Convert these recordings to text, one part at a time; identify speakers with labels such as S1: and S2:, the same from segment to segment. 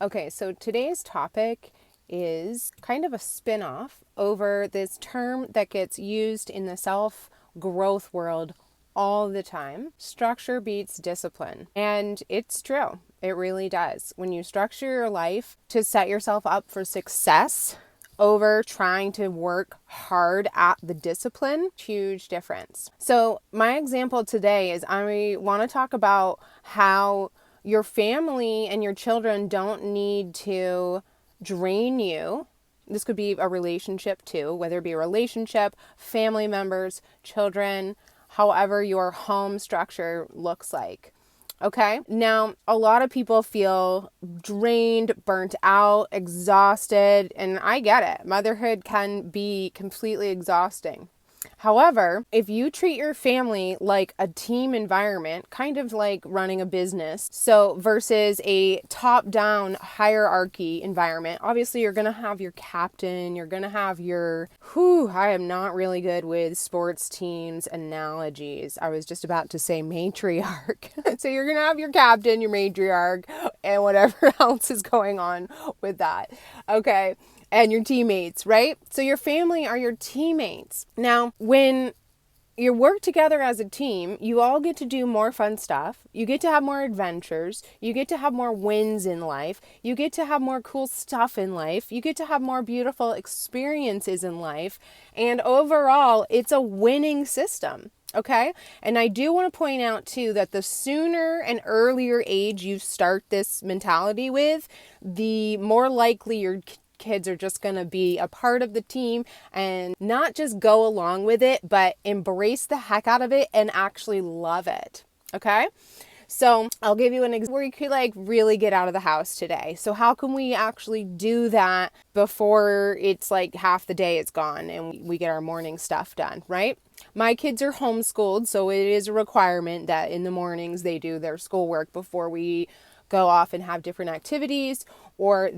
S1: Okay, so today's topic is kind of a spin-off over this term that gets used in the self-growth world all the time. Structure beats discipline. And it's true. It really does. When you structure your life to set yourself up for success over trying to work hard at the discipline, huge difference. So my example today is I want to talk about how your family and your children don't need to drain you. This could be a relationship too, whether it be a relationship, family members, children, however your home structure looks like. Okay. Now, a lot of people feel drained, burnt out, exhausted, and I get it. Motherhood can be completely exhausting. However, if you treat your family like a team environment, kind of like running a business, so versus a top-down hierarchy environment, obviously you're going to have your captain, you're going to have I am not really good with sports teams analogies. I was just about to say matriarch. So you're going to have your captain, your matriarch, and whatever else is going on with that. Okay. And your teammates, right? So your family are your teammates. Now, when you work together as a team, you all get to do more fun stuff. You get to have more adventures. You get to have more wins in life. You get to have more cool stuff in life. You get to have more beautiful experiences in life. And overall, it's a winning system. Okay. And I do want to point out too that the sooner and earlier age you start this mentality with, the more likely your kids are just going to be a part of the team and not just go along with it, but embrace the heck out of it and actually love it. Okay. So I'll give you an example where you could really get out of the house today. So how can we actually do that before it's like half the day is gone and we get our morning stuff done, right? My kids are homeschooled, so it is a requirement that in the mornings they do their schoolwork before we go off and have different activities, or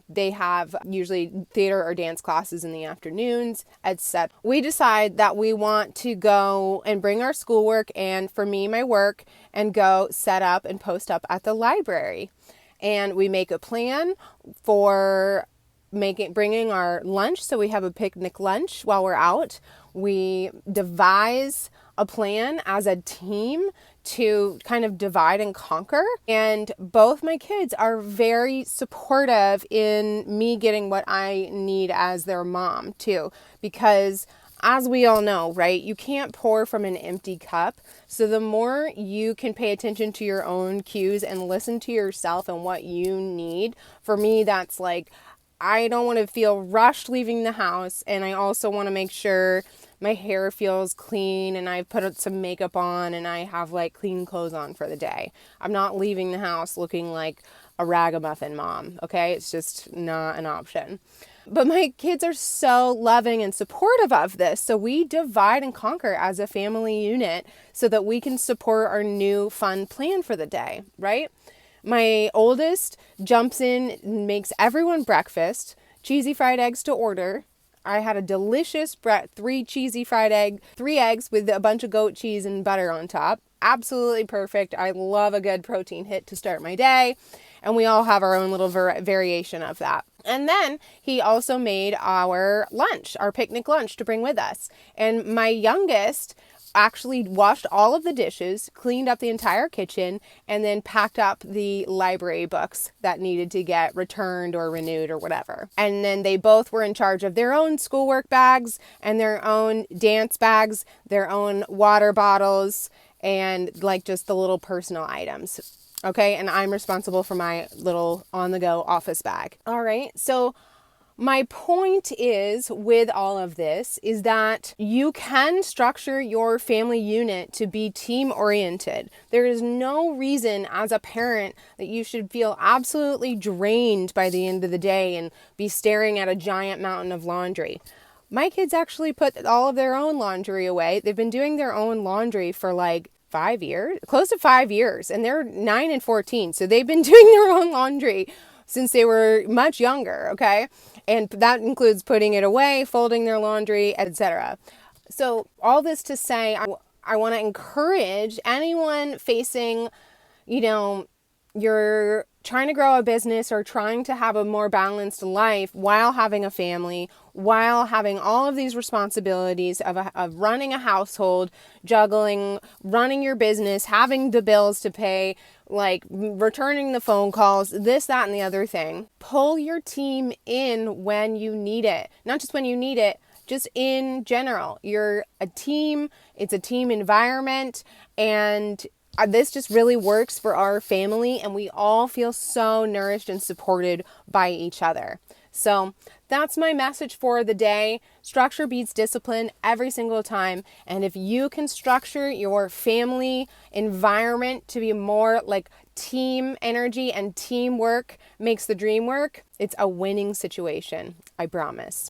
S1: they have usually theater or dance classes in the afternoons, etc. We decide that we want to go and bring our schoolwork and, for me, my work, and go set up and post up at the library. And we make a plan for bringing our lunch, so we have a picnic lunch while we're out. We devise a plan as a team to kind of divide and conquer. And both my kids are very supportive in me getting what I need as their mom too, because as we all know, right, you can't pour from an empty cup. So the more you can pay attention to your own cues and listen to yourself and what you need, for me, that's like, I don't want to feel rushed leaving the house, and I also want to make sure my hair feels clean and I've put some makeup on and I have clean clothes on for the day. I'm not leaving the house looking like a ragamuffin mom, okay? It's just not an option. But my kids are so loving and supportive of this, so we divide and conquer as a family unit so that we can support our new fun plan for the day, right? My oldest jumps in and makes everyone breakfast, cheesy fried eggs to order. I had a delicious 3 eggs with a bunch of goat cheese and butter on top. Absolutely perfect. I love a good protein hit to start my day. And we all have our own little variation of that. And then he also made our lunch, our picnic lunch to bring with us. And my youngest actually washed all of the dishes, cleaned up the entire kitchen, and then packed up the library books that needed to get returned or renewed or whatever. And then they both were in charge of their own schoolwork bags and their own dance bags, their own water bottles, and just the little personal items. Okay, and I'm responsible for my little on-the-go office bag. All right, so my point is with all of this is that you can structure your family unit to be team oriented. There is no reason as a parent that you should feel absolutely drained by the end of the day and be staring at a giant mountain of laundry. My kids actually put all of their own laundry away. They've been doing their own laundry for 5 years, close to 5 years, and they're 9 and 14. So they've been doing their own laundry since they were much younger, okay? And that includes putting it away, folding their laundry, etc. So all this to say, I want to encourage anyone facing, your trying to grow a business or trying to have a more balanced life while having a family, while having all of these responsibilities of running a household, juggling, running your business, having the bills to pay, like returning the phone calls, this, that, and the other thing. Pull your team in when you need it. Not just when you need it, just in general. You're a team, it's a team environment, and this just really works for our family, and we all feel so nourished and supported by each other. So that's my message for the day. Structure beats discipline every single time. And if you can structure your family environment to be more like team energy and teamwork makes the dream work, it's a winning situation, I promise.